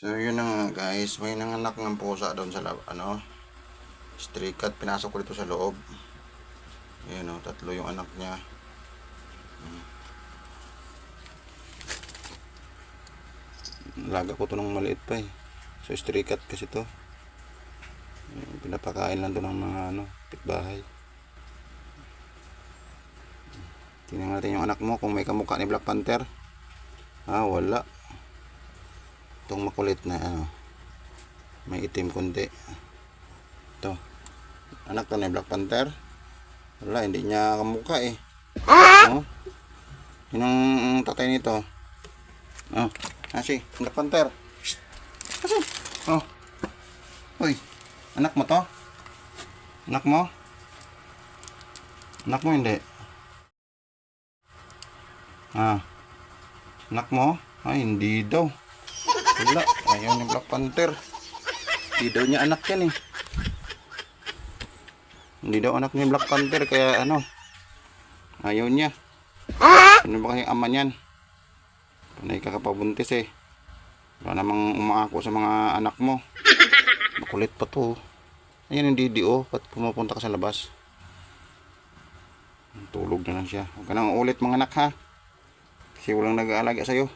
So yun na nga guys, may nanganak ng pusa doon sa stray cat. Pinasok ko dito sa loob. Ayan o, 3 yung anak niya. Laga ko to ng maliit pa eh. So stray cat kasi to. Pinapakain lang doon ng mga pitbahay. Tingnan natin yung anak mo kung may kamukha ni Black Panther. Wala. Itong makulit na may itim kundi. Ito. Anak to ni Black Panther. Wala, hindi niya kamukha eh. Yun ang tatay nito. Si Black Panther. Kasi. Uy. Anak mo to? Anak mo? Anak mo hindi? Anak mo? Hindi daw. Wala. Ayaw ni Black Panther. Hindi daw niya anak yan eh. Hindi daw anak ni Black Panther. Kaya ayaw niya. Ano ba kasi ama niyan? Panay ka kapabuntis eh. Wala namang umaako sa mga anak mo. Makulit pa to. Ayan yung Didi oh. Ba't pumupunta ka sa labas? Tulog na lang siya. Huwag ka nang ulit mga anak ha. Kasi walang nag-aalaga sa'yo.